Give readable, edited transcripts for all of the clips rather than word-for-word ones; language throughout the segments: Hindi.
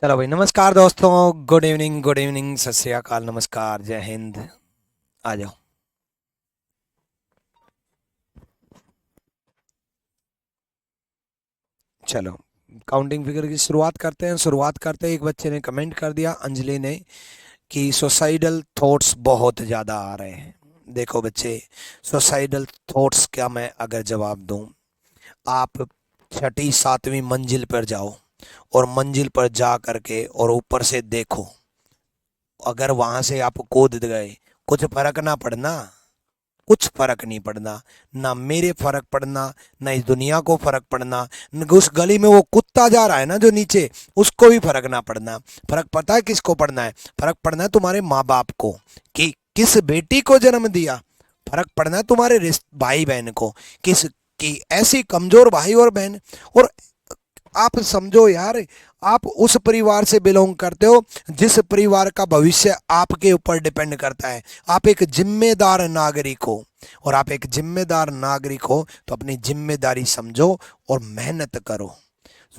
चलो भाई, नमस्कार दोस्तों। गुड इवनिंग, सत श्री अकाल, नमस्कार, जय हिंद। आ जाओ। चलो, काउंटिंग फिगर की शुरुआत करते हैं। शुरुआत करते ही एक बच्चे ने कमेंट कर दिया, अंजलि ने, कि सुसाइडल थॉट्स बहुत ज़्यादा आ रहे हैं। देखो बच्चे, सुसाइडल थॉट्स क्या, मैं अगर जवाब दूं, आप छठी सातवीं मंजिल पर जाओ और मंजिल पर जा करके और ऊपर से देखो, अगर वहां से आप कूद गए, कुछ फर्क ना पड़ना, कुछ फर्क नहीं पड़ना। ना मेरे फर्क पड़ना, ना इस दुनिया को फर्क पड़ना, न उस गली में वो कुत्ता जा रहा है ना जो नीचे, उसको भी फर्क ना पड़ना। फर्क पता है किसको पड़ना है? फर्क पड़ना है तुम्हारे माँ बाप को, कि किस बेटी को जन्म दिया। फर्क पड़ना है तुम्हारे भाई बहन को, किस की ऐसी कमजोर भाई और बहन। और आप समझो यार, आप उस परिवार से बिलोंग करते हो जिस परिवार का भविष्य आपके ऊपर डिपेंड करता है। आप एक जिम्मेदार नागरिक हो, और आप एक जिम्मेदार नागरिक हो तो अपनी जिम्मेदारी समझो और मेहनत करो।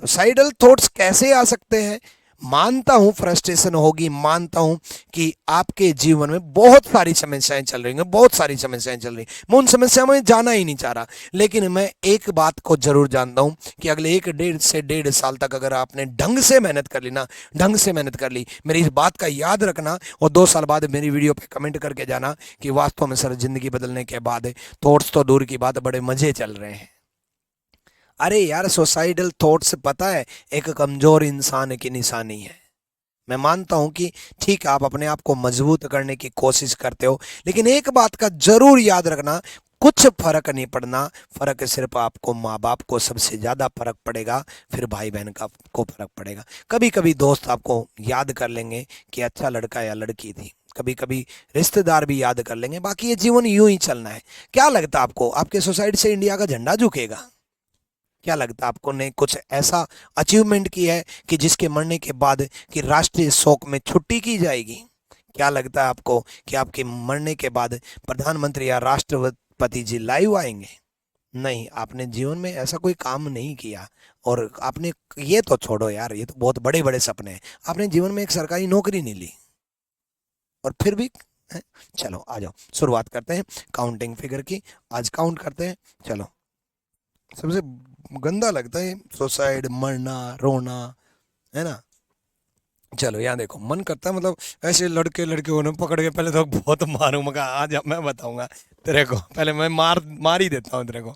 सुसाइडल थॉट्स कैसे आ सकते हैं? मानता हूं फ्रस्ट्रेशन होगी, मानता हूं कि आपके जीवन में बहुत सारी समस्याएं चल रही हैं, बहुत सारी समस्याएं चल रही हैं, मैं उन समस्याओं में जाना ही नहीं चाह रहा। लेकिन मैं एक बात को जरूर जानता हूं कि अगले एक डेढ़ से डेढ़ साल तक अगर आपने ढंग से मेहनत कर ली ना, ढंग से मेहनत कर ली, मेरी इस बात का याद रखना, और 2 साल बाद मेरी वीडियो पे कमेंट करके जाना कि वास्तव में सर, जिंदगी बदलने के बाद थॉट्स तो दूर की बात, बड़े मजे चल रहे हैं। अरे यार, सुसाइडल थॉट्स पता है एक कमजोर इंसान की निशानी है। मैं मानता हूं कि ठीक है, आप अपने आप को मजबूत करने की कोशिश करते हो, लेकिन एक बात का जरूर याद रखना, कुछ फर्क नहीं पड़ना। फर्क सिर्फ आपको माँ बाप को सबसे ज्यादा फर्क पड़ेगा, फिर भाई बहन का को फर्क पड़ेगा। कभी कभी दोस्त आपको याद कर लेंगे कि अच्छा लड़का या लड़की थी, कभी कभी रिश्तेदार भी याद कर लेंगे, बाकी ये जीवन यूं ही चलना है। क्या लगता है आपको, आपके सोसाइटी से इंडिया का झंडा झुकेगा? क्या लगता है आपको ने कुछ ऐसा अचीवमेंट किया है कि जिसके मरने के बाद कि राष्ट्रीय शोक में छुट्टी की जाएगी? क्या लगता है आपको कि आपके मरने के बाद प्रधानमंत्री या राष्ट्रपति जी लाइव आएंगे? नहीं, आपने जीवन में ऐसा कोई काम नहीं किया। और आपने, ये तो छोड़ो यार, ये तो बहुत बड़े बड़े सपने हैं, आपने जीवन में एक सरकारी नौकरी नहीं ली, और फिर भी है? चलो आ जाओ, शुरुआत करते हैं काउंटिंग फिगर की। आज काउंट करते हैं। चलो, सबसे गंदा लगता है सुसाइड, मरना, रोना, है ना। चलो यहाँ देखो, मन करता है, मतलब ऐसे लड़के लड़के को ना पकड़ के पहले तो बहुत मारूं, मगर आज मैं बताऊंगा तेरे को, पहले मैं मार मार ही देता हूँ तेरे को।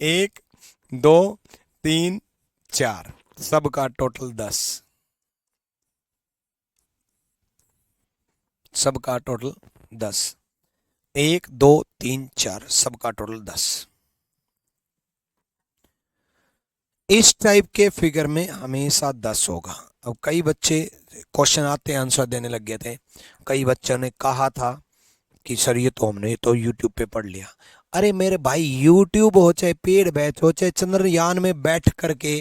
एक, दो, तीन, चार, सबका टोटल 10। सबका टोटल 10। एक, दो, तीन, चार, सबका टोटल 10। इस टाइप के फिगर में हमेशा 10 होगा। अब कई बच्चे, क्वेश्चन आते हैं आंसर देने लग गए थे। कई बच्चों ने कहा था कि सर ये तो हमने तो यूट्यूब पे पढ़ लिया। अरे मेरे भाई, यूट्यूब हो चाहे पेड बैच हो, चाहे चंद्रयान में बैठ करके,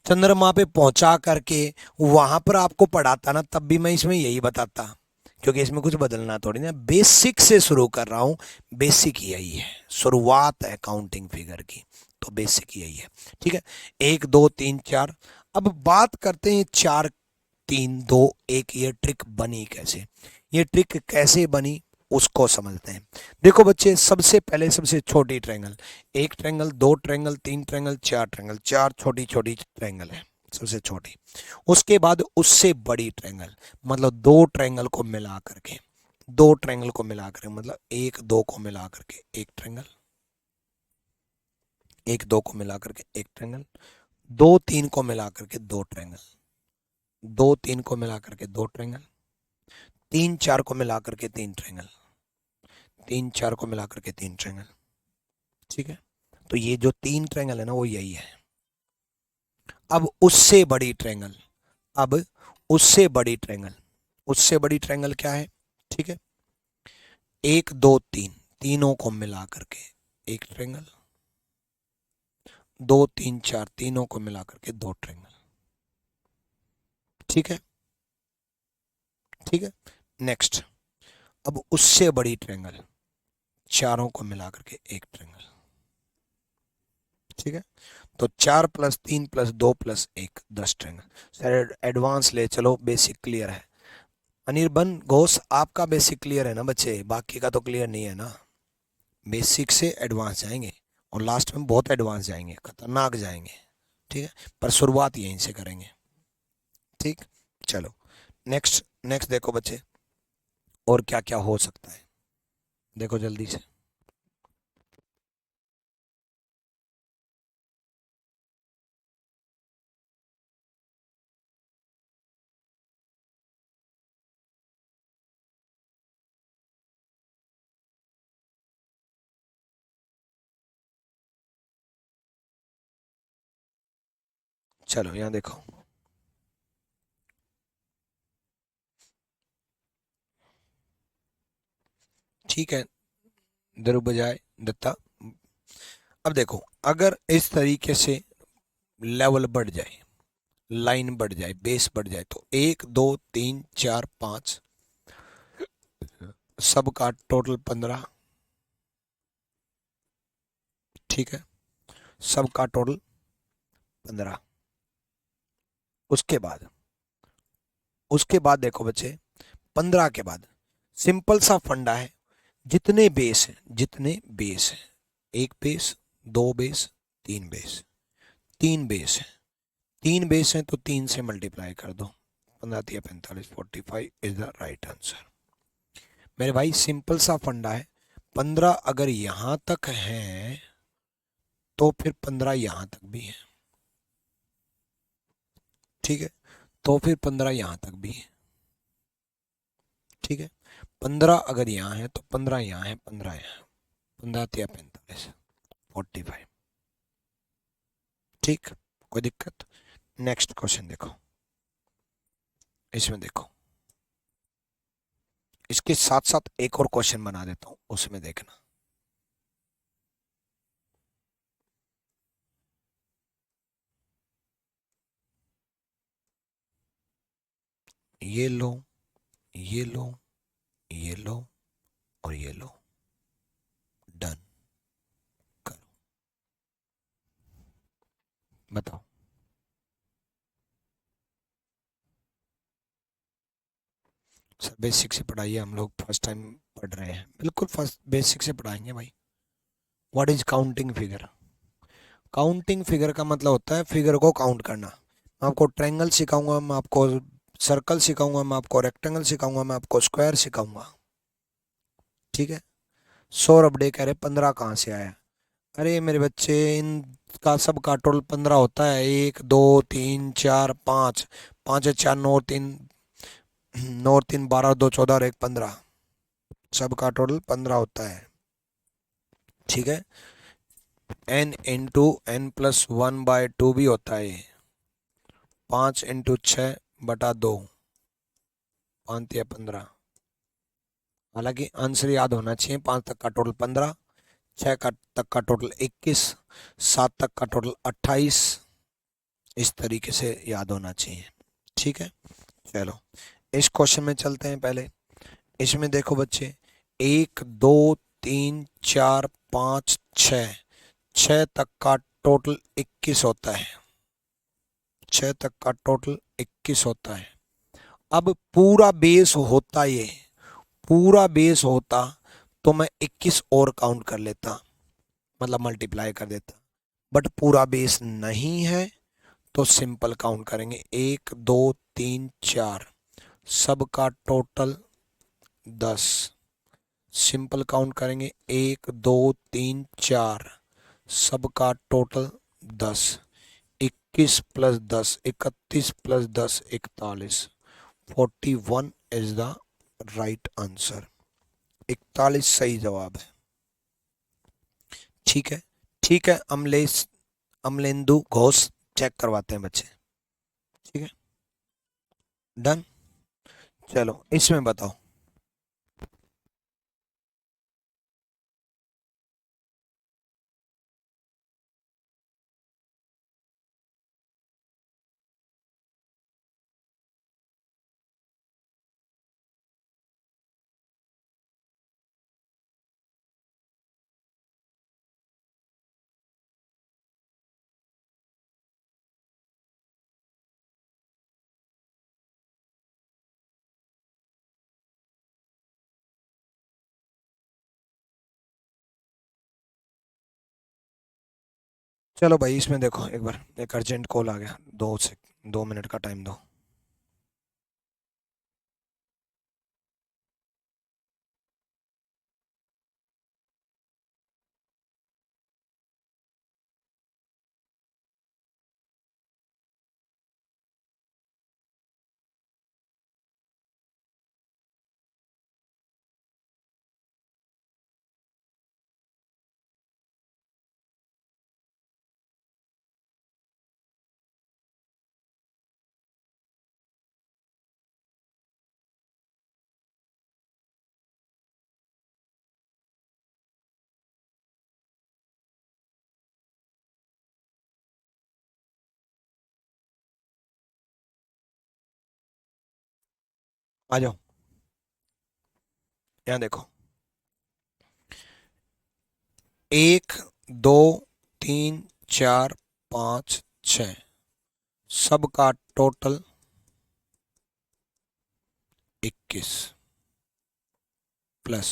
चंद्रमा पे पहुंचा करके वहां पर आपको पढ़ाता ना, तब भी मैं इसमें यही बताता, क्योंकि इसमें कुछ बदलना थोड़ी ना, बेसिक से शुरू कर रहा हूं। बेसिक यही है, शुरुआत है काउंटिंग फिगर की, तो बेसिक यही है। ठीक है, एक, दो, तीन, चार। अब बात करते हैं चार, तीन, दो, एक, ये ट्रिक बनी कैसे? ये ट्रिक कैसे बनी उसको समझते हैं। देखो बच्चे, सबसे पहले सबसे छोटी ट्रायंगल, एक ट्रायंगल, दो ट्रायंगल, तीन ट्रायंगल, चार ट्रायंगल, चार छोटी छोटी ट्रायंगल है, सबसे छोटी। उसके बाद उससे बड़ी ट्रायंगल, मतलब दो ट्रायंगल को मिला करके, दो ट्रायंगल को मिला करके, मतलब एक दो को मिला करके एक ट्रायंगल, एक दो को मिला करके एक ट्रायंगल, दो तीन को मिला करके दो ट्रायंगल, दो तीन को मिला करके दो ट्रायंगल, तीन चार को मिला करके तीन ट्रायंगल, तीन चार को मिला करके तीन ट्रायंगल। ठीक है, तो ये जो तीन ट्रायंगल है ना, वो यही है। अब उससे बड़ी ट्रायंगल, अब उससे बड़ी ट्रायंगल, उससे बड़ी ट्रायंगल क्या है? ठीक है, एक दो तीन, तीनों को मिला करके एक ट्रायंगल, दो तीन चार, तीनों को मिला करके दो ट्रायंगल। ठीक है, ठीक है। नेक्स्ट, अब उससे बड़ी ट्रायंगल, चारों को मिला करके एक ट्रायंगल। ठीक है, तो 4+3+2+1 10 ट्रायंगल। सर एडवांस ले चलो, बेसिक क्लियर है। अनिर्बन घोष आपका बेसिक क्लियर है ना बच्चे, बाकी का तो क्लियर नहीं है ना। बेसिक से एडवांस जाएंगे और लास्ट में बहुत एडवांस जाएंगे, खतरनाक जाएंगे, ठीक है, पर शुरुआत यहीं से करेंगे, ठीक। चलो नेक्स्ट नेक्स्ट देखो बच्चे, और क्या क्या हो सकता है, देखो जल्दी से। चलो यहाँ देखो, ठीक है, ध्रुव बजाय दत्ता। अब देखो, अगर इस तरीके से लेवल बढ़ जाए, लाइन बढ़ जाए, बेस बढ़ जाए, तो 1 2 3 4 5 सबका टोटल 15, ठीक है, सबका टोटल 15। उसके बाद उसके बाद देखो बच्चे, 15 के बाद सिंपल सा फंडा है, जितने बेस हैं, जितने बेस हैं, एक बेस, दो बेस, तीन बेस, तीन बेस है, तीन बेस हैं तो तीन से मल्टीप्लाई कर दो, 15 × 45 45 इज द राइट आंसर। मेरे भाई सिंपल सा फंडा है, 15 अगर यहां तक है तो फिर 15 यहां तक भी है, ठीक है, तो फिर 15 यहां तक भी है, ठीक है, 15 अगर यहाँ है तो 15 यहाँ है, 15 यहाँ, 15 × 45 45, ठीक, कोई दिक्कत। नेक्स्ट क्वेश्चन देखो, इसमें देखो, इसके साथ साथ एक और क्वेश्चन बना देता हूं, उसमें देखना। ये लो, ये लो, ये लो और ये लो, डन करो, बताओ। सर बेसिक से पढ़ाइए, हम लोग फर्स्ट टाइम पढ़ रहे हैं, बिल्कुल फर्स्ट बेसिक से पढ़ाएंगे भाई। What is counting figure? Counting figure का मतलब होता है फिगर को काउंट करना। मैं आपको ट्रायंगल सिखाऊंगा, मैं आपको सर्कल सिखाऊंगा, मैं आपको रेक्टेंगल सिखाऊंगा, मैं आपको स्क्वायर सिखाऊंगा, ठीक है। सौरभ डे कह रहे 15 कहाँ से आया? अरे मेरे बच्चे, इनका सब का टोटल 15 होता है, 1 2 3 4 5, 5 है 4 9 3 9 3 12 2 14 और 1 15, सब का टोटल 15 होता है, ठीक है। n × n+1/2 भी होता है, 5 × 6/2, 5 या 15। हालांकि आंसर याद होना चाहिए, 5 तक का टोटल 15, 6 का तक का टोटल 21, 7 तक का टोटल 28, इस तरीके से याद होना चाहिए, ठीक है। चलो इस क्वेश्चन में चलते हैं पहले। इसमें देखो बच्चे, 1 2 3 4 5 6, 6 तक का टोटल 21 होता है, 6 तक का टोटल 21 होता है। अब पूरा बेस होता, ये पूरा बेस होता तो मैं 21 और काउंट कर लेता, मतलब मल्टीप्लाई कर देता, बट पूरा बेस नहीं है तो सिंपल काउंट करेंगे, 1 2 3 4, सबका टोटल 10, सिंपल काउंट करेंगे, 1 2 3 4, सबका total 10, 21 + 10 31 + 10 41, 41 is the right answer, 41 सही जवाब है, ठीक है। ठीक है, अमलेश, अमलेंदु घोष चेक करवाते हैं बच्चे, ठीक है, डन। चलो इसमें बताओ, चलो भाई, इसमें देखो एक बार, एक अर्जेंट कॉल आ गया, 2 मिनट का टाइम दो। आ जाओ, यहाँ देखो, 1 2 3 4 5 6, सबका टोटल 21, प्लस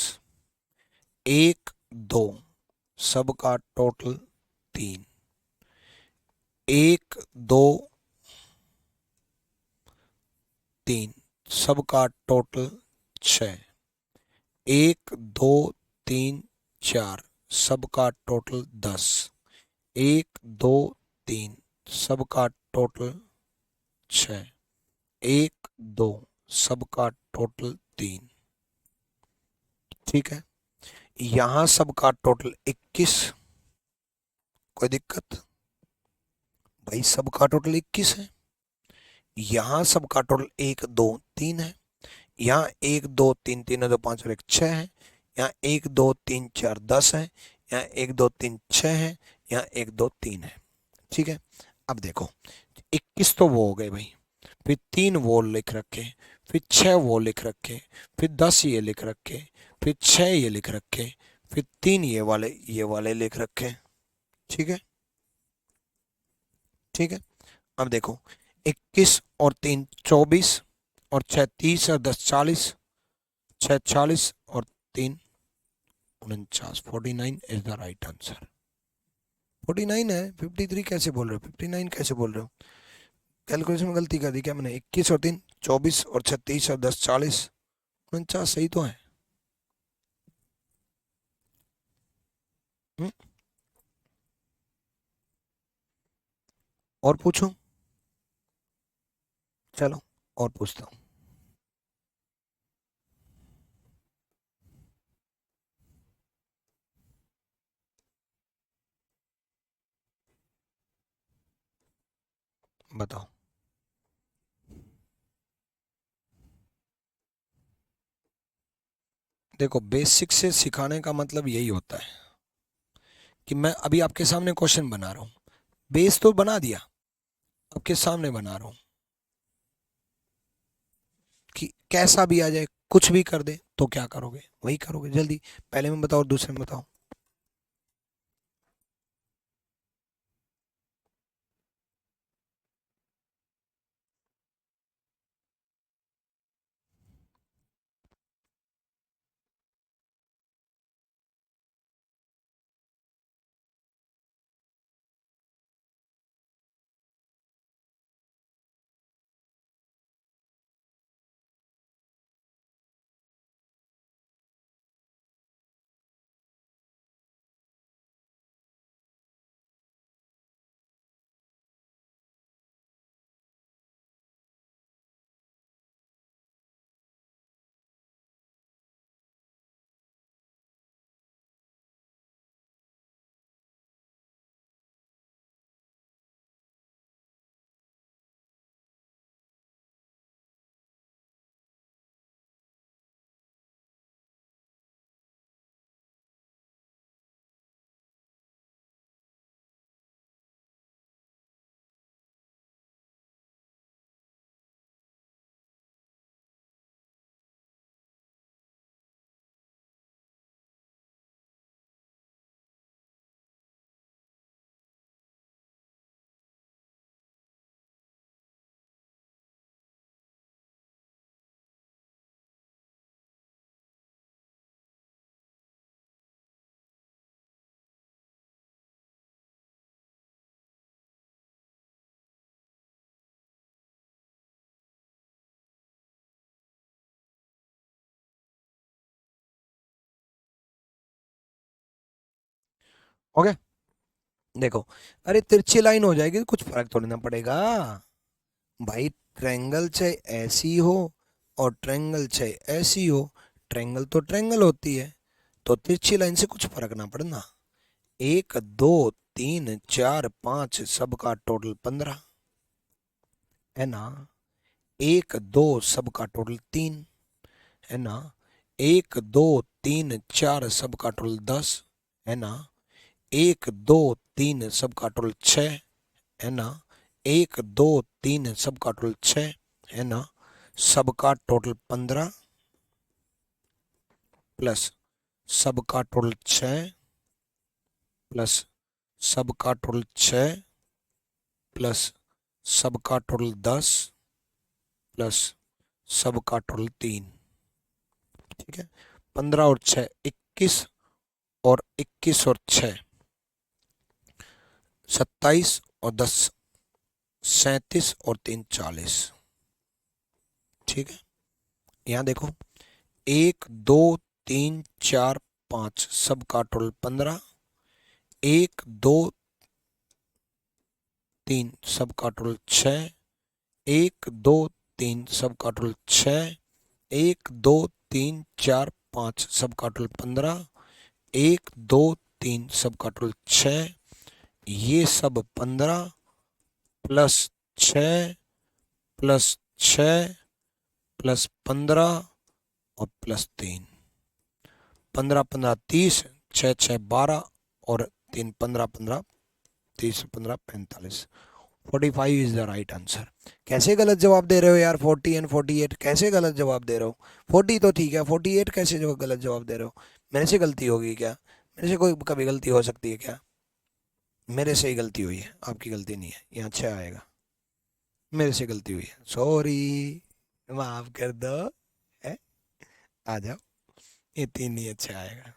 1 2, सबका टोटल 3, 1 2 3, सबका टोटल 6, 1 2 3 4, सबका टोटल 10, 1 2 3, सबका टोटल 6, 1 2, सबका टोटल 3। ठीक है, यहां सबका टोटल 21, कोई दिक्कत? भाई सबका टोटल 21 है। यहां सबका टोटल 1 2 3 है। यहाँ 1 2 3, 3 2 5 और 1 6 है। यहाँ 1 2 3 4 10 है। यहाँ 1 2 3 6 है। यहाँ 1 2 3 है। ठीक है, अब देखो, 21 तो वो हो गए भाई, फिर 3 वो लिख रखे, फिर 6 वो लिख रखे, फिर 10 ये लिख रखे, फिर 6 ये लिख रखे, फिर 3 ये वाले लिख रखे। ठीक है, ठीक है, अब देखो, 21 और 3 24, और 6 30, और 10 40, 6 40 और 3 49, 49 इज द राइट आंसर। 49 है, 53 कैसे बोल रहे हो, 59 कैसे बोल रहे हो? कैलकुलेशन में गलती कर दी क्या मैंने? 21 और 3 24, और 36 और 10 40, 49 सही तो है। हम्म, और पूछो, चलो और पूछता हूँ। बताओ। देखो, बेसिक से सिखाने का मतलब यही होता है कि मैं अभी आपके सामने क्वेश्चन बना रहा हूँ, बेस तो बना दिया, आपके सामने बना रहा हूँ कि कैसा भी आ जाए, कुछ भी कर दे तो क्या करोगे, वही करोगे जल्दी। पहले में बताओ और दूसरे में बताओ। ओके, देखो, अरे तिरछी लाइन हो जाएगी तो कुछ फर्क थोड़ी ना पड़ेगा भाई। ट्रायंगल चाहे ऐसी हो और ट्रायंगल चाहे ऐसी हो, ट्रायंगल तो ट्रायंगल होती है, तो तिरछी लाइन से कुछ फर्क ना पड़ना। 1 2 3 4 5 सबका टोटल 15 है ना। 1 2 सबका टोटल 3 है ना। 1 2 3 4 सबका टोटल 10 है ना। 1 2 3 सबका टोटल 6 है ना। 1 2 3 सबका टोटल 6 है ना। सबका टोटल 15 प्लस सबका टोटल 6 प्लस सबका टोटल 6 प्लस सबका टोटल 10 प्लस सबका टोटल 3। ठीक है, 15 और 6 21, और 21 और 6 27, और 10 37, और 3 40। ठीक है, यहाँ देखो, 1 2 3 4 5 सबका टोटल 15, 1 2 3 सबका टोटल 6, 1 2 3 सबका टोटल 6, 1 2 3 4 5 सबका टोटल 15, 1 2 3 सबका टोटल 6, ये सब 15 प्लस 6 प्लस 6 प्लस 15 और प्लस 3। 15 15 30, 6 6 12, और 3 15 15, 30 15 45। 45 इज द राइट आंसर। कैसे गलत जवाब दे रहे हो यार? 40 एंड 48 कैसे गलत जवाब दे रहे हो? 40 तो ठीक है, 48 कैसे जो गलत जवाब दे रहे हो? मेरे से गलती होगी क्या? मेरे से कोई कभी गलती हो सकती है क्या? मेरे से ही गलती हुई है, आपकी गलती नहीं है। यहाँ 6 आएगा, मेरे से गलती हुई है, सॉरी, माफ कर दो। है, आ जाओ, ये 3 ही अच्छा आएगा,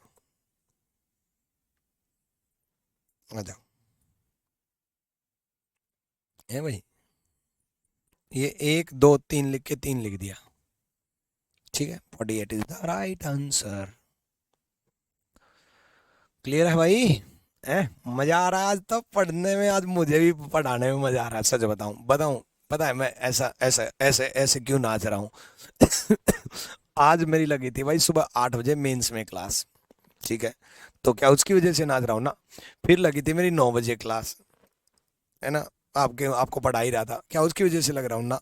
आ जाओ। है भाई, ये 1 2 3 लिख के 3 लिख दिया। ठीक है, 48 is the right answer. Clear है भाई? है, मजा आ रहा है आज तो पढ़ने में, आज मुझे भी पढ़ाने में मजा आ रहा है। सच बताऊं बताऊं, पता है मैं ऐसा ऐसा ऐसे ऐसे क्यों नाच रहा हूँ? आज मेरी लगी थी भाई सुबह 8 बजे मेंस में क्लास। ठीक है, तो क्या उसकी वजह से नाच रहा हूँ ना? फिर लगी थी मेरी 9 बजे क्लास, है ना, आपके आपको पढ़ा ही रहा था, क्या उसकी वजह से लग रहा हूँ ना?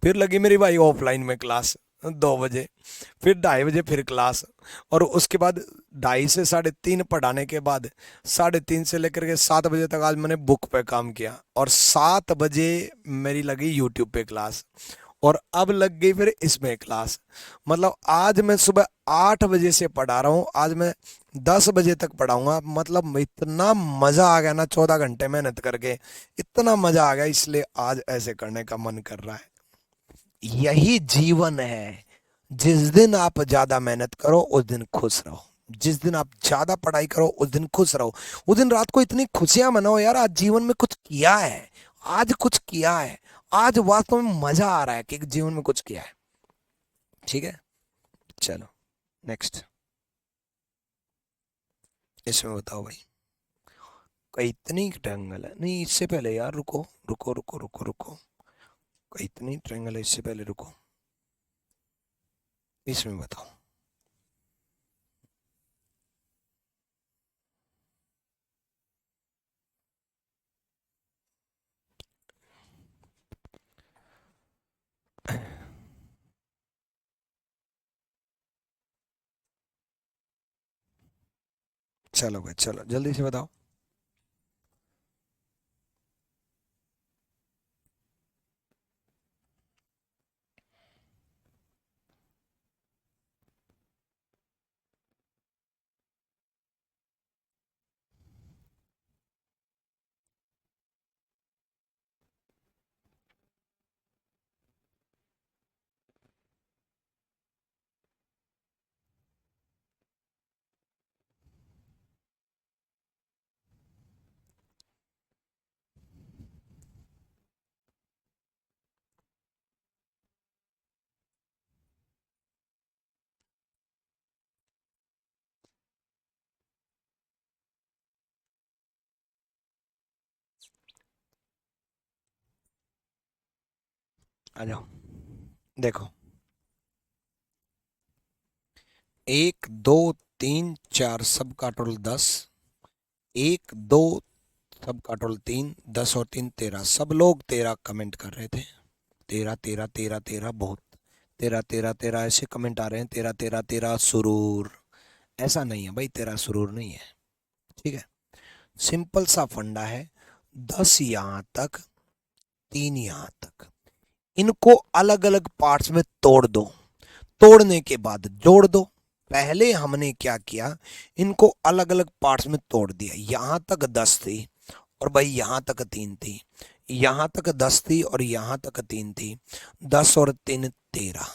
फिर लगी मेरी भाई ऑफलाइन में क्लास 2 बजे, फिर 2:30 बजे फिर क्लास, और उसके बाद 2:30 से 3:30 पढ़ाने के बाद 3:30 से लेकर के 7 बजे तक आज मैंने बुक पे काम किया, और 7 बजे मेरी लगी यूट्यूब पे क्लास, और अब लग गई फिर इसमें क्लास। मतलब आज मैं सुबह 8 बजे से पढ़ा रहा हूँ, आज मैं 10 बजे तक पढ़ाऊंगा। मतलब इतना मजा आ गया ना, 14 घंटे मेहनत करके इतना मजा आ गया, इसलिए आज ऐसे करने का मन कर रहा है। यही जीवन है। जिस दिन आप ज्यादा मेहनत करो उस दिन खुश रहो, जिस दिन आप ज्यादा पढ़ाई करो उस दिन खुश रहो, उस दिन रात को इतनी खुशियां मनाओ यार, आज जीवन में कुछ किया है, आज कुछ किया है, आज वास्तव में मजा आ रहा है कि जीवन में कुछ किया है। ठीक है, चलो नेक्स्ट। इसमें बताओ भाई, कितनी ट्रायंगल है? नहीं, इससे पहले यार रुको रुको रुको रुको रुको, कितनी ट्रायंगल है इससे पहले, रुको, इसमें बताओ। चलो भाई, चलो जल्दी से बताओ। आ जाओ, देखो 1 2 3 4 सबका टोटल 10, 1 2 सबका टोटल 3, 10 और 3 13। सब लोग 13 कमेंट कर रहे थे। 13 13 13 13 बहुत, 13 13 13 ऐसे कमेंट आ रहे हैं। 13 13 13 सुरूर, ऐसा नहीं है भाई, 13 सुरूर नहीं है। ठीक है, सिंपल सा फंडा है। 10 यहां तक, 3 यहां तक, इनको अलग अलग पार्ट्स में तोड़ दो। तोड़ने के बाद जोड़ दो। पहले हमने क्या किया, इनको अलग अलग पार्ट्स में तोड़ दिया। यहां तक 10 थी और भाई यहां तक 3 थी, यहां तक 10 थी और यहां तक 3 थी। 10 और 3 13।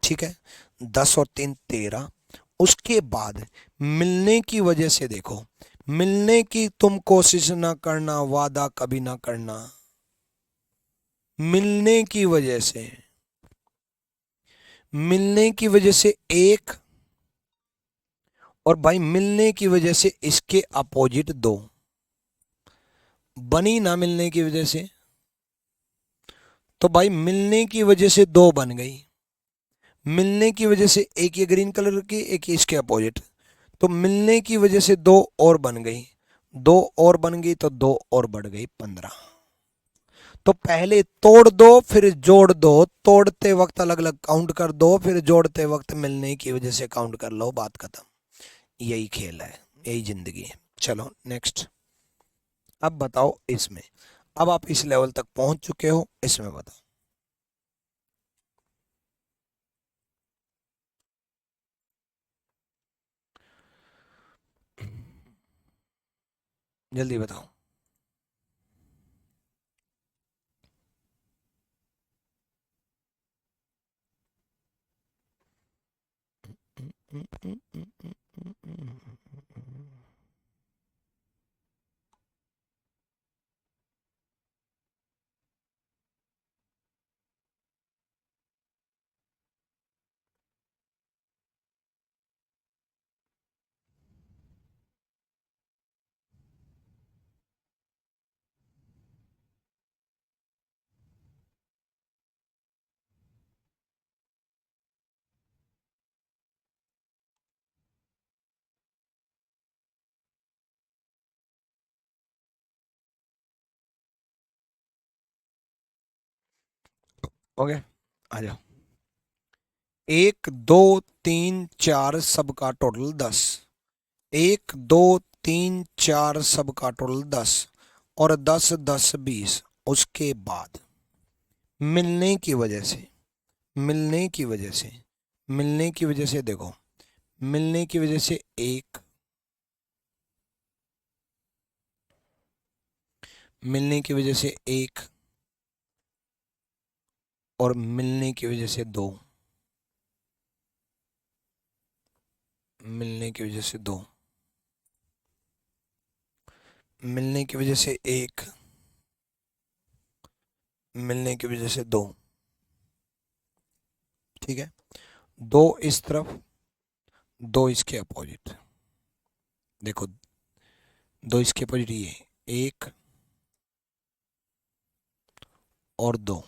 ठीक है, 10 और 3 13। उसके बाद मिलने की वजह से देखो, मिलने की तुम कोशिश ना करना, वादा कभी ना करना। मिलने की वजह से, मिलने की वजह से एक, और भाई मिलने की वजह से इसके अपोजिट दो। बनी ना मिलने की वजह से, तो भाई मिलने की वजह से दो बन गई। मिलने की वजह से एक ये ग्रीन कलर की, एक इसके अपोजिट, तो मिलने की वजह से दो और बन गई। दो और बन गई तो दो और बढ़ गई 15। तो पहले तोड़ दो फिर जोड़ दो। तोड़ते वक्त अलग अलग काउंट कर दो, फिर जोड़ते वक्त मिलने की वजह से काउंट कर लो, बात खत्म। यही खेल है, यही जिंदगी है। चलो नेक्स्ट। अब बताओ इसमें, अब आप इस लेवल तक पहुंच चुके हो, इसमें बताओ। जल्दी बताओ। ओके, आ जाओ। 1 2 3 4 सबका टोटल 10। 1 2 3 4 सबका टोटल 10, और 10 10 20। उसके बाद मिलने की वजह से, मिलने की वजह से, मिलने की वजह से देखो, मिलने की वजह से एक, मिलने की वजह से एक, और मिलने की वजह से दो, मिलने की वजह से दो, मिलने की वजह से एक, मिलने की वजह से दो। ठीक है, दो इस तरफ, दो इसके अपोजिट। देखो, दो इसके अपोजिट, ये एक और दो।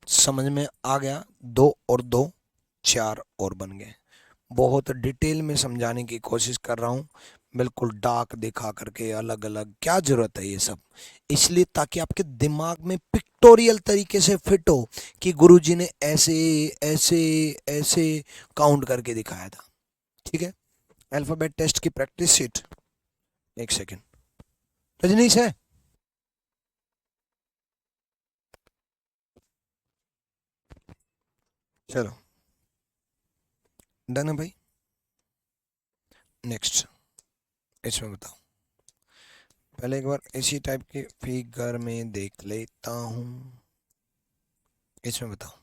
समझ में आ गया? दो और दो, चार और बन गए। बहुत डिटेल में समझाने की कोशिश कर रहा हूँ, बिल्कुल डार्क दिखा करके, अलग अलग। क्या जरूरत है ये सब? इसलिए ताकि आपके दिमाग में पिक्टोरियल तरीके से फिट हो कि गुरुजी ने ऐसे ऐसे ऐसे काउंट करके दिखाया था। ठीक है, अल्फाबेट टेस्ट की प्रैक्टिस शीट, एक सेकेंड। रजनीश है? चलो, डन है भाई। नेक्स्ट, इसमें बताओ। पहले एक बार इसी टाइप के फिगर में देख लेता हूँ। इसमें बताओ,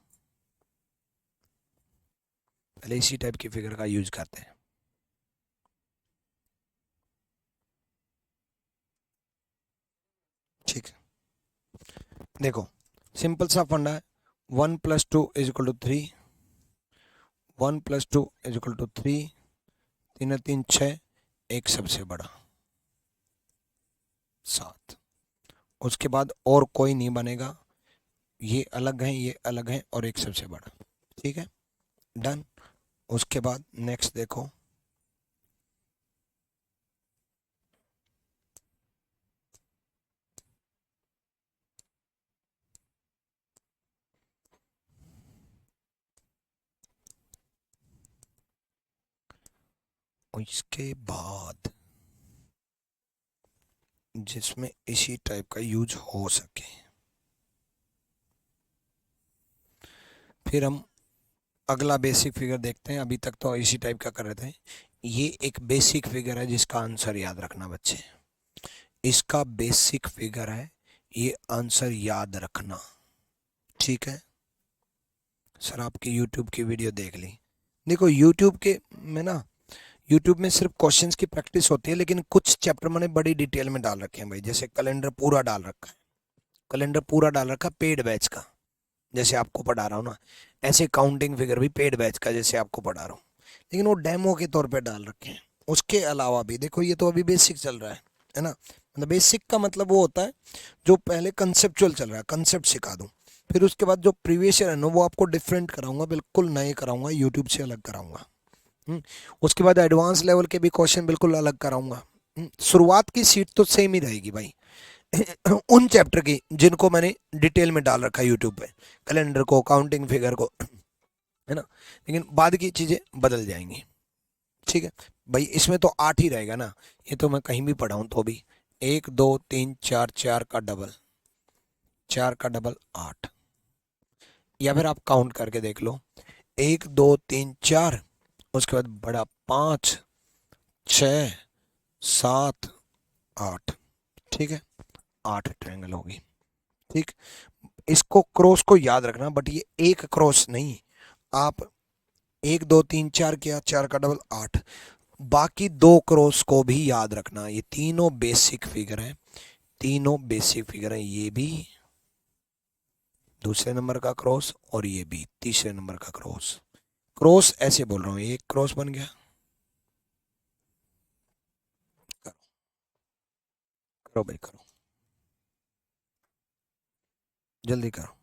पहले इसी टाइप की फिगर का यूज करते हैं। ठीक है, देखो सिंपल सा फंडा है। 1 + 2 = 3, 1 + 2 = 3, 3 3 6, एक सबसे बड़ा 7। उसके बाद और कोई नहीं बनेगा, ये अलग है, ये अलग है, और एक सबसे बड़ा। ठीक है, डन। उसके बाद नेक्स्ट देखो, इसके बाद जिसमें इसी टाइप का यूज हो सके, फिर हम अगला बेसिक फिगर देखते हैं। अभी तक तो इसी टाइप का कर रहे थे। ये एक बेसिक फिगर है जिसका आंसर याद रखना बच्चे, इसका बेसिक फिगर है, ये आंसर याद रखना। ठीक है, सर आपकी यूट्यूब की वीडियो देख ली। देखो यूट्यूब के में ना, यूट्यूब में सिर्फ क्वेश्चंस की प्रैक्टिस होती है, लेकिन कुछ चैप्टर मैंने बड़ी डिटेल में डाल रखे हैं भाई। जैसे कैलेंडर पूरा डाल रखा है, कैलेंडर पूरा डाल रखा पेड बैच का, जैसे आपको पढ़ा रहा हूँ ना, ऐसे काउंटिंग फिगर भी पेड बैच का जैसे आपको पढ़ा रहा हूँ, लेकिन वो डेमो के तौर पे डाल रखे हैं। उसके अलावा भी देखो, ये तो अभी बेसिक चल रहा है ना। मतलब बेसिक का मतलब वो होता है जो पहले कंसेप्चुअल चल रहा है, कंसेप्ट सिखा दूँ, फिर उसके बाद जो प्रीवियस ईयर है ना वो आपको डिफरेंट कराऊंगा, बिल्कुल नए कराऊंगा, यूट्यूब से अलग कराऊंगा। उसके बाद एडवांस लेवल के भी क्वेश्चन बिल्कुल अलग कराऊंगा। शुरुआत की सीट तो सेम ही रहेगी भाई उन चैप्टर की जिनको मैंने डिटेल में डाल रखा है यूट्यूब पे, कैलेंडर को, काउंटिंग फिगर को, है ना, लेकिन बाद की चीज़ें बदल जाएंगी। ठीक है भाई, इसमें तो 8 ही रहेगा ना, ये तो मैं कहीं भी पढ़ाऊँ तो भी, 1 2 3 4, 4 का डबल 8, या फिर आप काउंट करके देख लो, 1 2 3 4, उसके बाद बड़ा 5 6 7 8। ठीक है, 8 ट्रायंगल होगी। ठीक, इसको क्रॉस को याद रखना, बट ये एक क्रॉस नहीं, आप 1 2 3 4 किया, 4 का डबल 8, बाकी 2 क्रॉस को भी याद रखना। ये तीनों बेसिक फिगर हैं, तीनों बेसिक फिगर हैं, ये भी दूसरे नंबर का क्रॉस और ये भी तीसरे नंबर का क्रॉस। क्रॉस ऐसे बोल रहा हूँ, एक क्रॉस बन गया, करो भाई करो, जल्दी करो।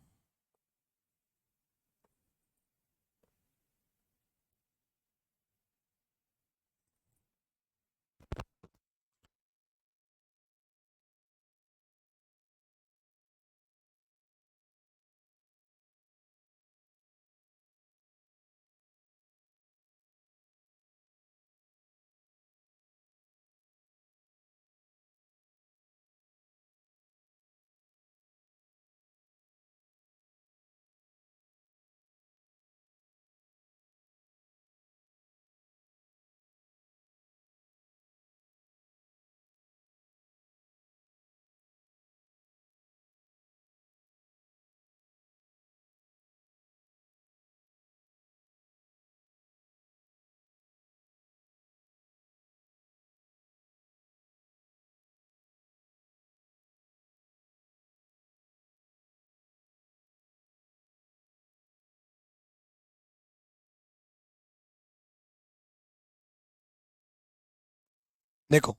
देखो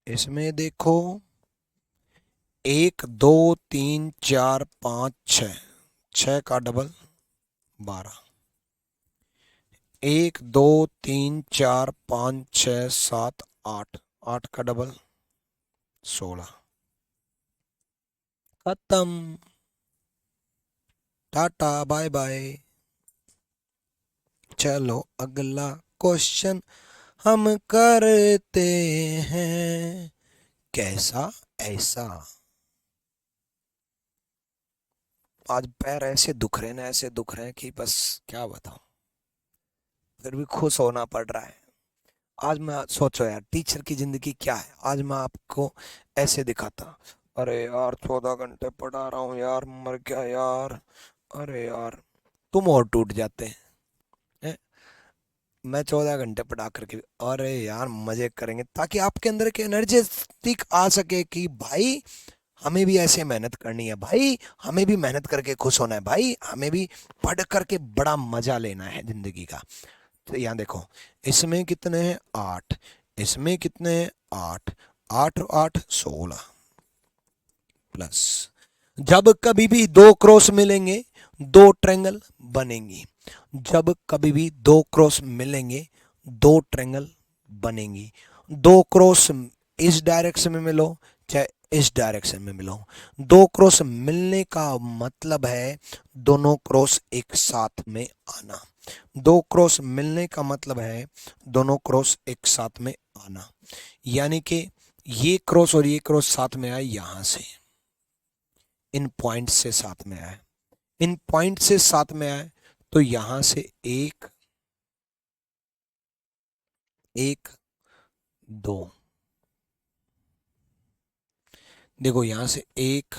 इसमें देखो, 1 2 3 4 5 6, 6 का डबल 12, 1 2 3 4 5 6 7 8, 8 का डबल 16। खत्म, टाटा बाय बाय। चलो अगला क्वेश्चन हम करते हैं, कैसा ऐसा। आज पैर ऐसे दुख रहे हैं ना, ऐसे दुख रहे हैं कि बस क्या बताऊं, फिर भी खुश होना पड़ रहा है। आज मैं सोचो यार, टीचर की जिंदगी क्या है, आज मैं आपको ऐसे दिखाता, अरे यार 14 घंटे पढ़ा रहा हूँ यार, मर गया यार, अरे यार, तुम और टूट जाते हैं। मैं 14 घंटे पढ़ा करके अरे यार मजे करेंगे, ताकि आपके अंदर एक एनर्जेटिक आ सके कि भाई हमें भी ऐसे मेहनत करनी है भाई, हमें भी मेहनत करके खुश होना है भाई, हमें भी पढ़ करके बड़ा मजा लेना है जिंदगी का। तो यहाँ देखो, इसमें कितने हैं 8, इसमें कितने हैं 8, 8 और 8 16, प्लस जब कभी भी दो क्रॉस मिलेंगे दो ट्रायंगल बनेंगी। जब कभी भी दो क्रॉस मिलेंगे दो ट्रायंगल बनेंगी। दो क्रॉस इस डायरेक्शन में मिलो चाहे इस डायरेक्शन में मिलो, दो क्रॉस मिलने का मतलब है दोनों क्रॉस एक साथ में आना। दो क्रॉस मिलने का मतलब है दोनों क्रॉस एक साथ में आना, यानी कि ये क्रॉस और ये क्रॉस साथ में आए यहां से, इन पॉइंट से साथ में आए, इन पॉइंट से साथ में आए, तो यहां से एक एक दो, देखो यहां से एक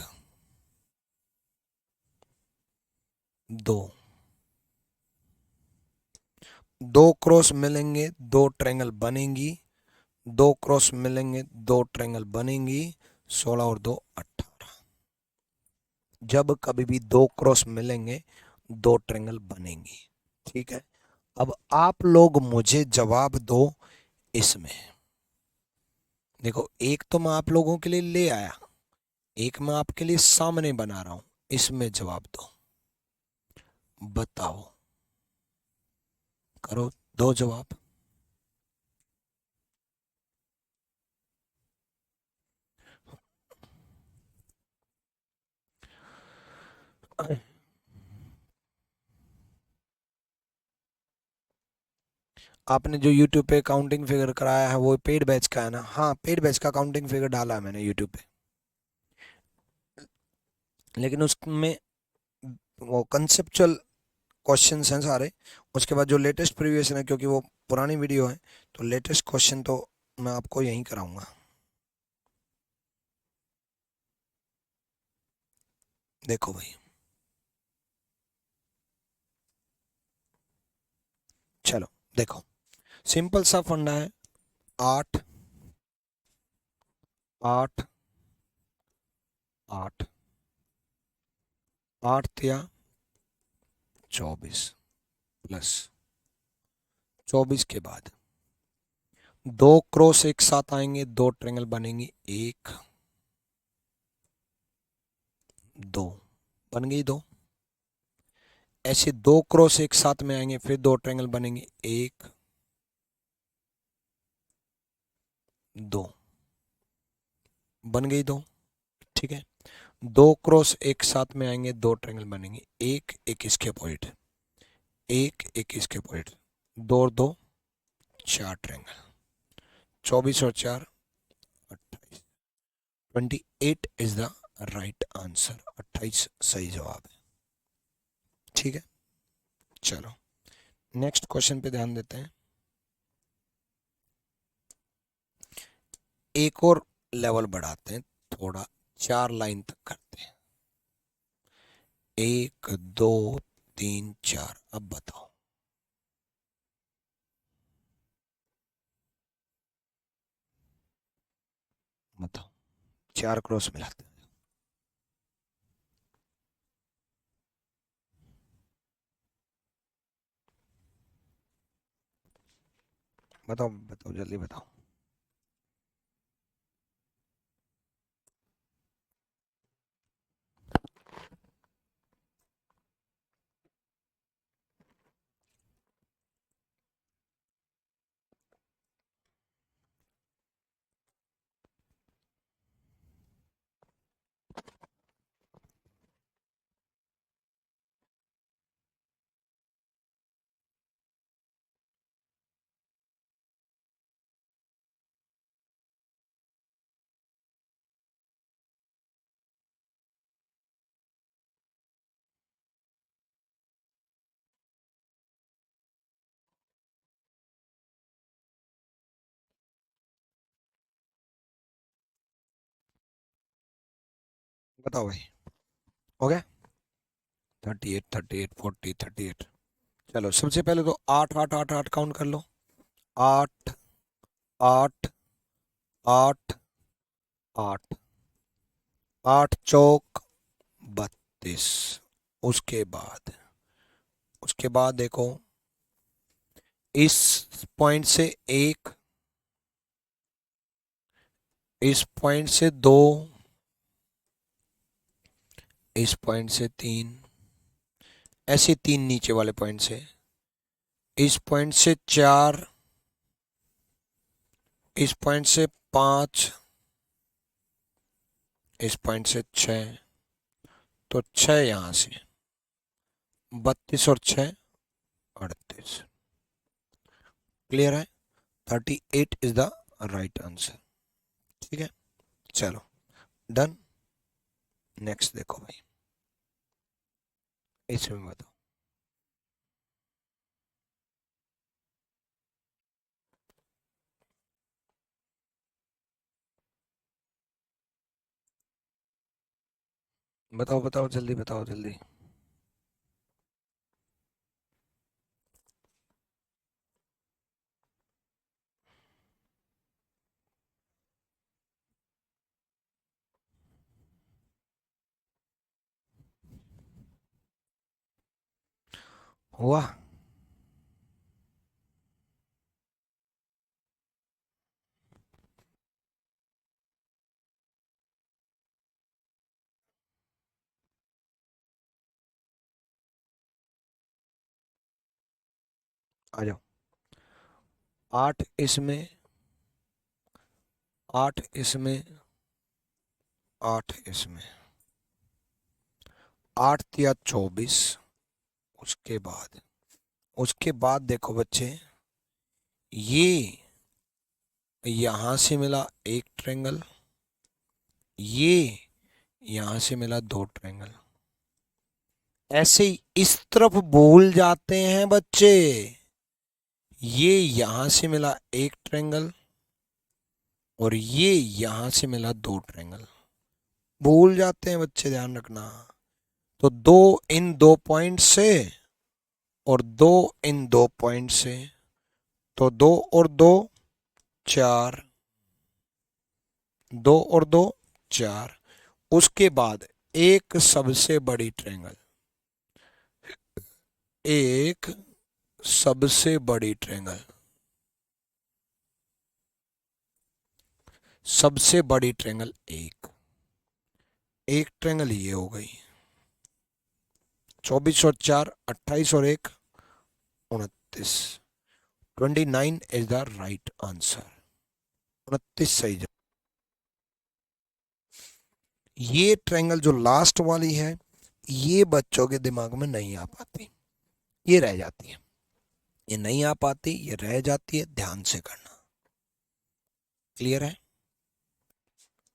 दो, दो क्रॉस मिलेंगे दो ट्रायंगल बनेंगी, दो क्रॉस मिलेंगे दो ट्रायंगल बनेंगी, 16 और 2 18। जब कभी भी दो क्रॉस मिलेंगे दो ट्रायंगल बनेंगी। ठीक है, अब आप लोग मुझे जवाब दो इसमें। देखो एक तो मैं आप लोगों के लिए ले आया, एक मैं आपके लिए सामने बना रहा हूं, इसमें जवाब दो, बताओ, करो, दो जवाब। आपने जो YouTube पे काउंटिंग फिगर कराया है वो पेड बैच का है ना? हाँ, पेड बैच का काउंटिंग फिगर डाला है मैंने YouTube पे, लेकिन उसमें वो कंसेप्चुअल क्वेश्चंस हैं सारे। उसके बाद जो लेटेस्ट प्रीवियस है, क्योंकि वो पुरानी वीडियो है, तो लेटेस्ट क्वेश्चन तो मैं आपको यहीं कराऊंगा। देखो भाई, चलो देखो, सिंपल सा फंडा है, आठ आठ आठ, आठ या 24 प्लस 24 के बाद दो क्रॉस एक साथ आएंगे दो ट्रायंगल बनेंगी, एक दो, बन गई दो। ऐसे दो क्रॉस एक साथ में आएंगे फिर दो ट्रायंगल बनेंगे, एक दो, बन गई दो। ठीक है, दो क्रॉस एक साथ में आएंगे दो ट्रायंगल बनेंगे, एक एक इसके अपोजिट, एक एक इसके अपोजिट, दो और दो चार ट्रायंगल, 24 और चार 28, 28 इज द राइट आंसर, 28 सही जवाब है। ठीक है, चलो नेक्स्ट क्वेश्चन पे ध्यान देते हैं। एक और लेवल बढ़ाते हैं थोड़ा, चार लाइन तक करते हैं, एक दो तीन चार। अब बताओ, बताओ, चार क्रॉस मिलाते हैं, बताओ बताओ जल्दी बताओ। बताओ भाई, हो गया? 38 38 40 38। चलो सबसे पहले तो आठ आठ आठ आठ काउंट कर लो, आठ आठ आठ आठ, आठ चौक 32। उसके बाद, उसके बाद देखो, इस पॉइंट से एक, इस पॉइंट से दो, इस पॉइंट से 3, ऐसे 3 नीचे वाले पॉइंट से, इस पॉइंट से 4, इस पॉइंट से 5, इस पॉइंट से 6, तो 6 यहां से, 32 और 6 38। क्लियर है? 38 इज द राइट आंसर। ठीक है, चलो डन। नेक्स्ट देखो भाई, इसमें बताओ। बताओ बताओ जल्दी, बताओ जल्दी। हुआ? आ जाओ। 8 इसमें, 8 इसमें, 8 इसमें, 8 या 24। उसके बाद देखो बच्चे, ये यहां से मिला एक ट्रायंगल, ये यहां से मिला 2 ट्रायंगल। ऐसे ही इस तरफ भूल जाते हैं बच्चे, ये यहां से मिला एक ट्रायंगल और ये यहां से मिला 2 ट्रायंगल। भूल जाते हैं बच्चे, ध्यान रखना। तो 2 इन 2 पॉइंट से और 2 इन 2 पॉइंट से, तो 2 और 2 4, 2 और 2 4। उसके बाद एक सबसे बड़ी ट्रायंगल, एक सबसे बड़ी ट्रायंगल, सबसे बड़ी ट्रायंगल एक ट्रायंगल ये हो गई। 24 और 4 28 और 1 29। 29 इज द राइट आंसर। 29 सही जवाब। ये ट्रायंगल जो लास्ट वाली है, ये बच्चों के दिमाग में नहीं आ पाती, ये रह जाती है। ये नहीं आ पाती, ये रह जाती है, ध्यान से करना। क्लियर है?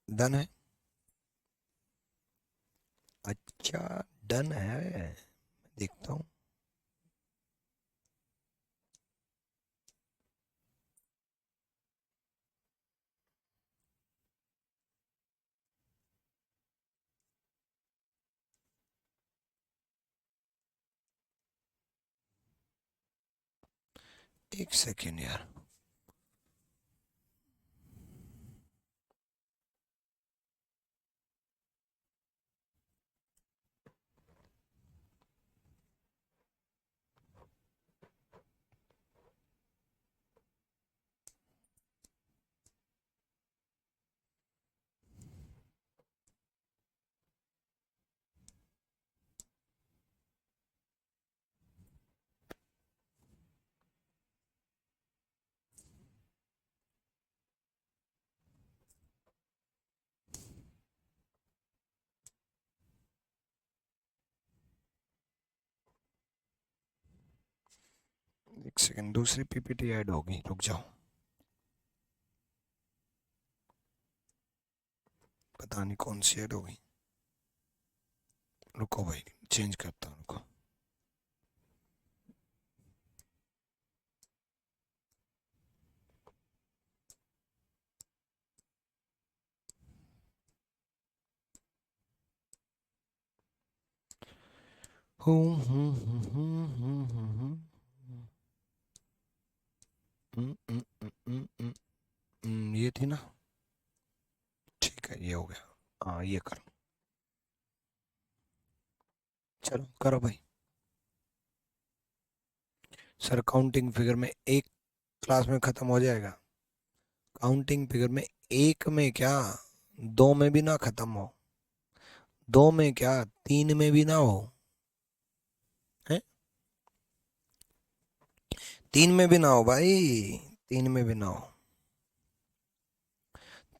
डन है? अच्छा, डन है। देखता हूं। एक सेकेंड यार। एक सेकेंड, दूसरी पीपीटी ऐड होगी, रुक जाओ। पता नहीं कौन सी ऐड होगी, रुको भाई, चेंज करता हूँ, रुको। ये थी ना? ठीक है, ये हो गया। हाँ, ये करो। चलो करो भाई। सर काउंटिंग फिगर में एक क्लास में खत्म हो जाएगा? काउंटिंग फिगर में एक में क्या, 2 में भी ना खत्म हो, 2 में क्या, 3 में भी ना हो है, 3 में भी ना हो भाई, 3 में भी ना हो,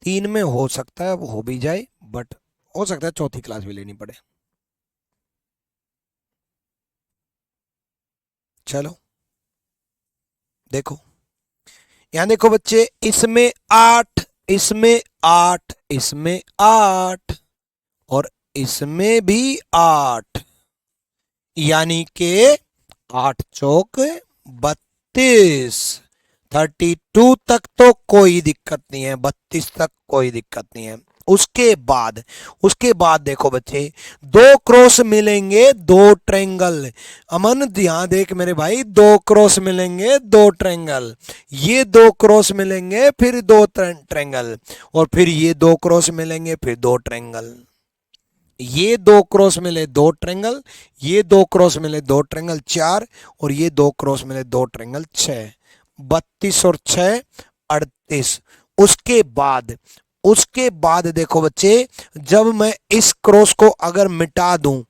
3 में हो सकता है, वो हो भी जाए, बट हो सकता है चौथी क्लास भी लेनी पड़े। चलो देखो, यहाँ देखो बच्चे, इसमें 8, इसमें 8, इसमें 8, और इसमें भी 8, यानी के 8 चौक 32, 32 तक तो कोई दिक्कत नहीं है, 32 तक कोई दिक्कत नहीं है। उसके बाद देखो बच्चे, 2 क्रॉस मिलेंगे, 2 ट्रेंगल। अमन ध्यान देख मेरे भाई, 2 क्रॉस मिलेंगे, 2 ट्रेंगल, ये 2 क्रॉस मिलेंगे, फिर 2 ट्रेंगल, और फिर ये 2 क्रॉस मिलेंगे, फिर 2 ट्रेंगल, ये 2 क्रॉस मिले 2 ट्रेंगल, ये 2 क्रॉस मिले 2 ट्रेंगल 4, और ये 2 क्रॉस मिले 2 ट्रेंगल 6, 32 और 6 38। उसके बाद देखो बच्चे, जब मैं इस क्रॉस को अगर मिटा दूं,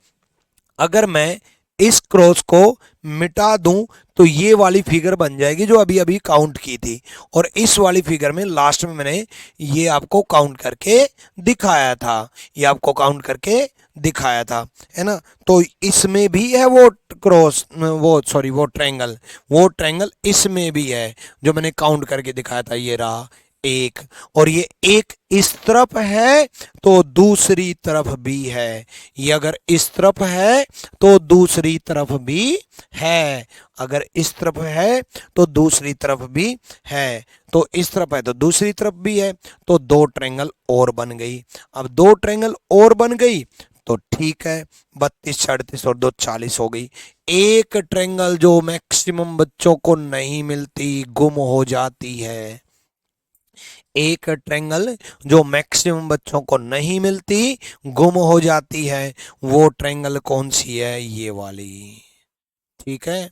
अगर मैं इस क्रॉस को मिटा दूं, तो ये वाली फिगर बन जाएगी जो अभी अभी काउंट की थी, और इस वाली फिगर में लास्ट में मैंने ये आपको काउंट करके दिखाया था, ये आपको काउंट करके दिखाया था, है ना। तो इसमें भी है वो क्रॉस, वो सॉरी वो ट्रायंगल इसमें भी है, जो मैंने काउंट करके दिखाया था, ये रहा एक, और ये एक इस तरफ है तो दूसरी तरफ भी है, ये अगर इस तरफ है तो दूसरी तरफ भी है, अगर इस तरफ है तो दूसरी तरफ भी है, तो इस तरफ है तो दूसरी तरफ भी है, तो 2 ट्रायंगल और बन गई। अब 2 ट्रायंगल और बन गई तो ठीक है, 32 38 और 2 40 हो गई। एक ट्रायंगल जो मैक्सिमम बच्चों को नहीं मिलती, गुम हो जाती है, एक ट्रायंगल जो मैक्सिमम बच्चों को नहीं मिलती, गुम हो जाती है, वो ट्रायंगल कौन सी है, ये वाली। ठीक है,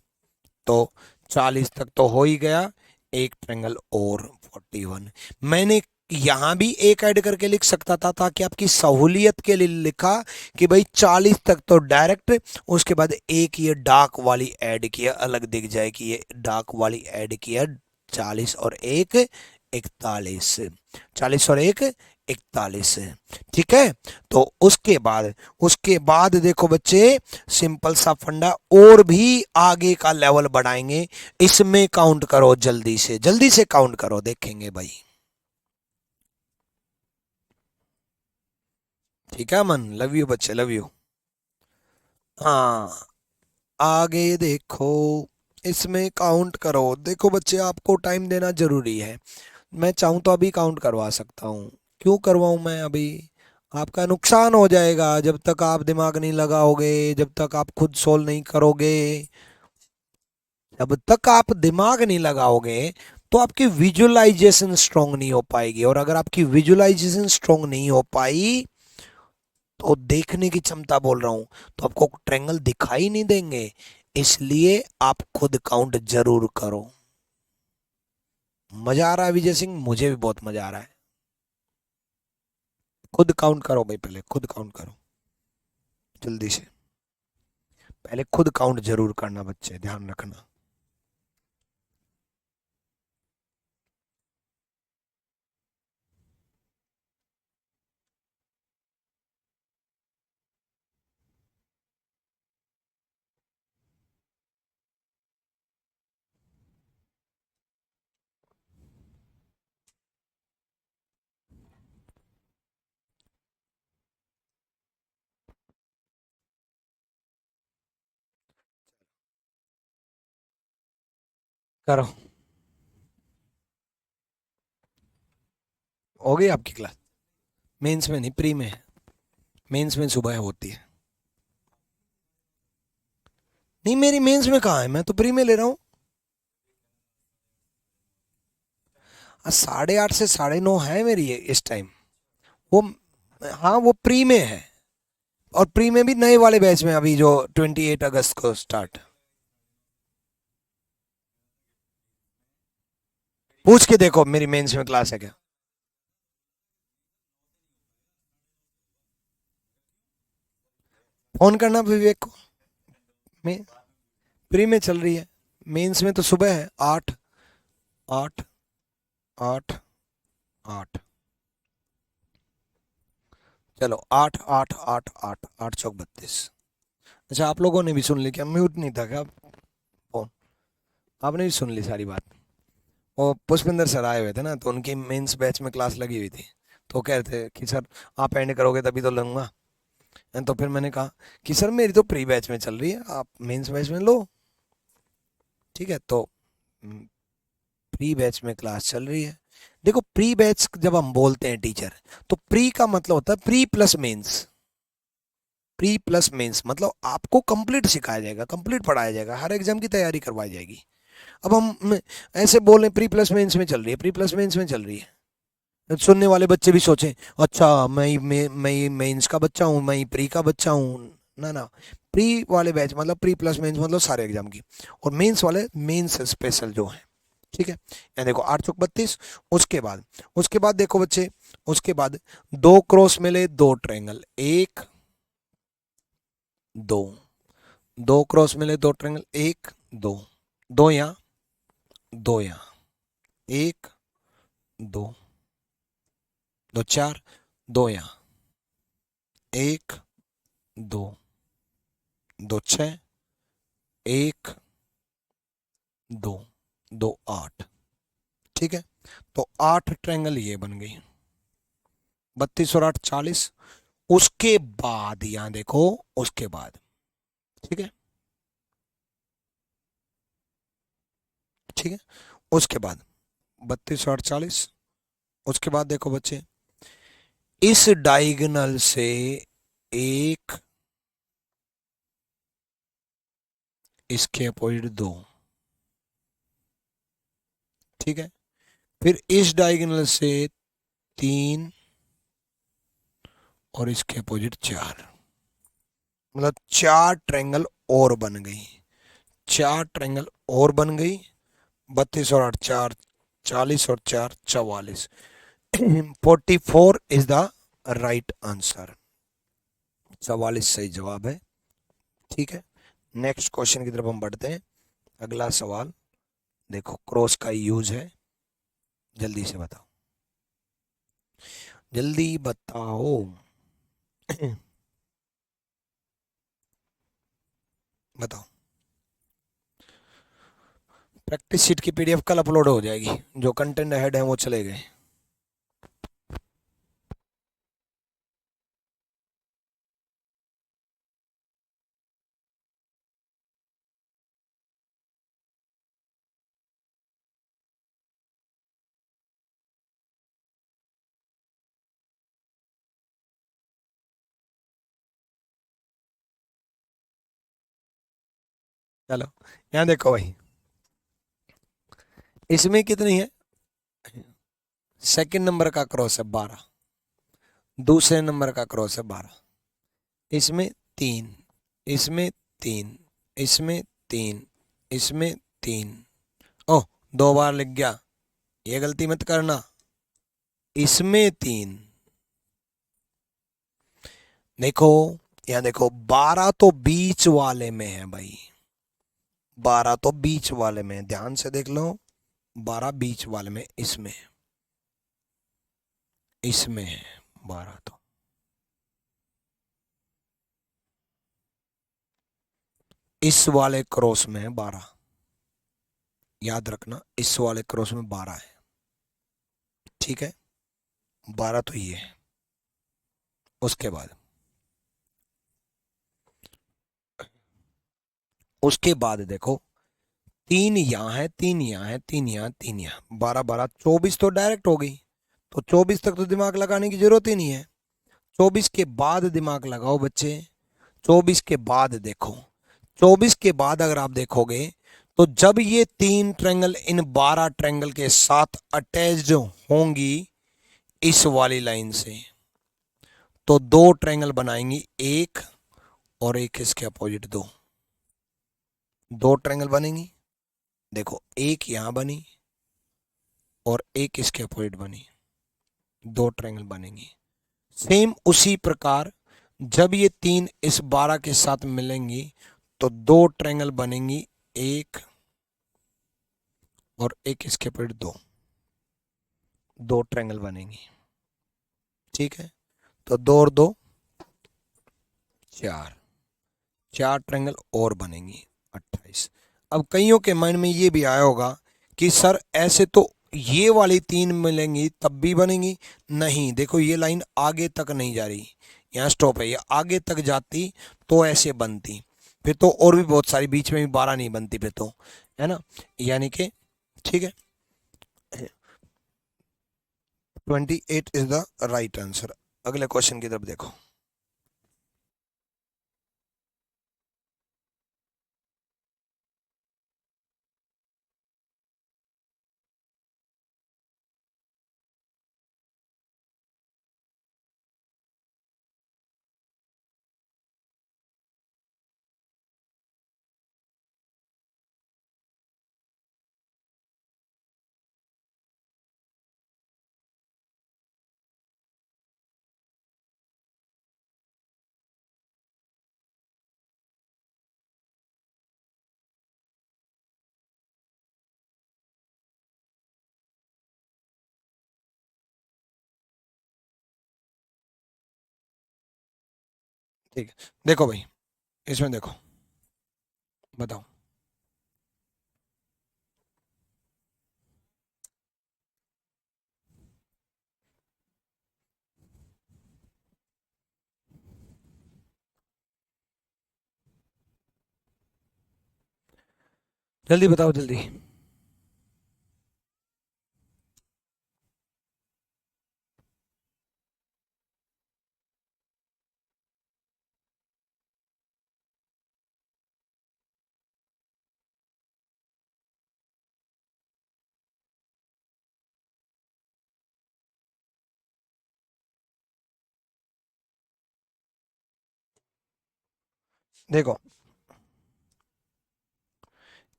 तो 40 तक तो हो ही गया, एक ट्रायंगल और 41। मैंने यहां भी एक ऐड करके लिख सकता था, ताकि आपकी सहूलियत के लिए लिखा कि भाई 40 तक तो डायरेक्ट, उसके बाद एक ये डार्क वाली ऐड किया, अलग दिख जाए कि ये डार्क वाली ऐड किया, 40 और 1 41, 40 और 1 41। ठीक है, तो उसके बाद देखो बच्चे, सिंपल सा फंडा, और भी आगे का लेवल बढ़ाएंगे, इसमें काउंट करो, जल्दी से काउंट करो, देखेंगे भाई। ठीक है मन, लव यू बच्चे, लव यू। हाँ, आगे देखो, इसमें काउंट करो, देखो बच्चे आपको टाइम देना जरूरी है, मैं चाहूँ तो अभी काउंट करवा सकता हूँ, क्यों करवाऊँ मैं अभी, आपका नुकसान हो जाएगा जब तक आप दिमाग नहीं लगाओगे, जब तक आप खुद सोल्व नहीं करोगे, जब तक आप दिमाग नहीं लगाओगे तो आपकी विजुअलाइजेशन स्ट्रांग नहीं हो पाएगी, और अगर आपकी विजुअलाइजेशन स्ट्रांग नहीं हो पाई तो देखने की क्षमता बोल रहा हूं, तो आपको ट्रायंगल दिखाई नहीं देंगे, इसलिए आप खुद काउंट जरूर करो। मजा आ रहा है विजय सिंह, मुझे भी बहुत मजा आ रहा है। खुद काउंट करो भाई, पहले खुद काउंट करो, जल्दी से, पहले खुद काउंट जरूर करना बच्चे, ध्यान रखना। करो, हो गई आपकी क्लास? मेंस में नहीं, प्री में है, मेंस में सुबह होती है। नहीं, मेरी मेंस में कहाँ है, मैं तो प्री में ले रहा हूँ। 8:30 से 9:30 है मेरी इस टाइम, वो, हाँ वो प्री में है, और प्री में भी नए वाले बैच में, अभी जो 28 अगस्त को स्टार्ट। पूछ के देखो मेरी मेंस में क्लास है क्या। फोन करना विवेक को। मैं प्री में चल रही है, मेंस में तो सुबह है। 8 8 8 8, चलो 8 8 8 8 8 चौक 32। अच्छा आप लोगों ने भी सुन ली क्या? म्यूट नहीं था क्या फोन? आपने भी सुन ली सारी बात? वो पुष्पिंदर सर आए हुए थे ना, तो उनकी मेंस बैच में क्लास लगी हुई थी, तो कह रहे थे कि सर आप एंड करोगे तभी तो लूँगा। तो फिर मैंने कहा कि सर मेरी तो प्री बैच में चल रही है, आप मेंस बैच में लो। ठीक है, तो प्री बैच में क्लास चल रही है। देखो प्री बैच जब हम बोलते हैं टीचर, तो प्री का मतलब होता है pre plus mains. Pre plus mains मतलब आपको कंप्लीट सिखाया जाएगा, कंप्लीट पढ़ाया जाएगा, हर एग्जाम की तैयारी करवाई जाएगी। अब हम ऐसे बोलें प्री प्लस मेंस में चल रही है, प्री प्लस मेंस में चल रही है, सुनने वाले बच्चे भी सोचें अच्छा मैं मेंस का बच्चा हूँ, मैं प्री का बच्चा हूँ। ना ना, प्री वाले बैच मतलब प्री प्लस मेंस मतलब सारे एग्जाम की, और मेंस वाले मेंस स्पेशल जो है। ठीक है, यहाँ देखो 8 चौक 32। उसके बाद देखो बच्चे, उसके बाद दो क्रॉस मिले, दो ट्रायंगल, एक दो, दो क्रॉस मिले दो ट्रायंगल, एक दो, दो यहाँ, दो यहाँ, एक दो, दो चार, दो यहाँ, एक दो, दो छः, एक दो, दो आठ। ठीक है, तो 8 ट्रायंगल ये बन गई, 32 और 8 40। उसके बाद यहां देखो, उसके बाद, ठीक है, ठीक है, उसके बाद 32 और 8 40। उसके बाद देखो बच्चे, इस डायगोनल से एक, इसके अपोजिट दो। ठीक है, फिर इस डायगोनल से 3 और इसके अपोजिट 4, मतलब 4 ट्रायंगल और बन गई, 4 ट्रायंगल और बन गई। 32 और 8 4, 40 और 4 44। 44 इज द राइट आंसर, 44 सही जवाब है। ठीक है, नेक्स्ट क्वेश्चन की तरफ हम बढ़ते हैं। अगला सवाल देखो, क्रॉस का यूज है, जल्दी से बताओ, जल्दी बताओ। बताओ। प्रैक्टिस शीट की पीडीएफ कल अपलोड हो जाएगी, जो कंटेंट हेड है वो चले गए। चलो यहाँ देखो भाई, इसमें कितनी है? सेकंड नंबर का क्रॉस है 12, दूसरे नंबर का क्रॉस है 12, इसमें 3, इसमें 3, इसमें 3, इसमें 3। ओह, दो बार लिख गया, ये गलती मत करना। इसमें 3, देखो यहाँ देखो, 12 तो बीच वाले में है भाई, 12 तो बीच वाले में, ध्यान से देख लो, 12 बीच वाले में, इसमें, इसमें है 12 तो। इस वाले क्रॉस में है 12, याद रखना, इस वाले क्रॉस में 12 है। ठीक है, 12 तो ये है। उसके बाद, उसके बाद देखो, 3 यहाँ है, 3 यहाँ है, 3 यहाँ, 3 यहाँ, 12 12 24 तो डायरेक्ट हो गई, तो 24 तक तो दिमाग लगाने की जरूरत ही नहीं है। 24 के बाद दिमाग लगाओ बच्चे, 24 के बाद देखो, 24 के बाद अगर आप देखोगे, तो जब ये 3 ट्रायंगल इन 12 ट्रायंगल के साथ अटैच्ड होंगी इस वाली लाइन से, तो दो ट्रायंगल बनाएंगी, एक और एक इसके अपोजिट दो, दो ट्रायंगल बनेंगी। देखो एक यहां बनी और एक इसके अपोजिट बनी, दो ट्रायंगल बनेंगी। सेम उसी प्रकार जब ये 3 इस 12 के साथ मिलेंगी तो 2 ट्रायंगल बनेंगी, एक और एक इसके पेड़, दो ट्रायंगल बनेंगी। ठीक है, तो 2 और 2 4, 4 ट्रायंगल और बनेंगी, 28। अब कईयों के माइंड में ये भी आया होगा कि सर ऐसे तो ये वाली 3 मिलेंगी तब भी बनेंगी। नहीं, देखो ये लाइन आगे तक नहीं जा रही, यहाँ स्टॉप है, ये आगे तक जाती तो ऐसे बनती, फिर तो और भी बहुत सारी, बीच में भी 12 नहीं बनती फिर तो, है ना, यानी कि ठीक है, 28 इज द राइट आंसर। अगले क्वेश्चन की तरफ देखो। ठीक है, देखो भाई, इसमें देखो, बताओ। जल्दी बताओ, जल्दी। देखो,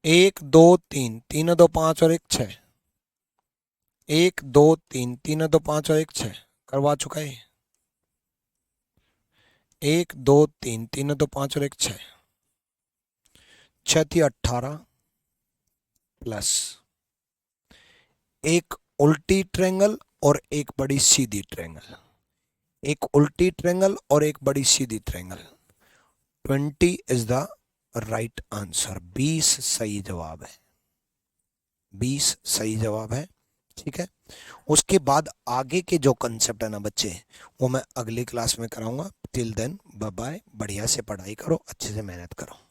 1 2 3, 3 2 5 और 1 6, 1 2 3, 3 2 5 और 1 6 करवा चुका है। 1 2 3, 3 2 5 और 1 6, 6 थी 18 प्लस एक उल्टी ट्रायंगल और एक बड़ी सीधी ट्रायंगल, एक उल्टी ट्रायंगल और एक बड़ी सीधी triangle, 20 is the right answer. 20 सही जवाब है, 20 सही जवाब है। ठीक है, उसके बाद आगे के जो कंसेप्ट है ना बच्चे, वो मैं अगली क्लास में कराऊंगा। टिल देन बाय बाय, बढ़िया से पढ़ाई करो, अच्छे से मेहनत करो।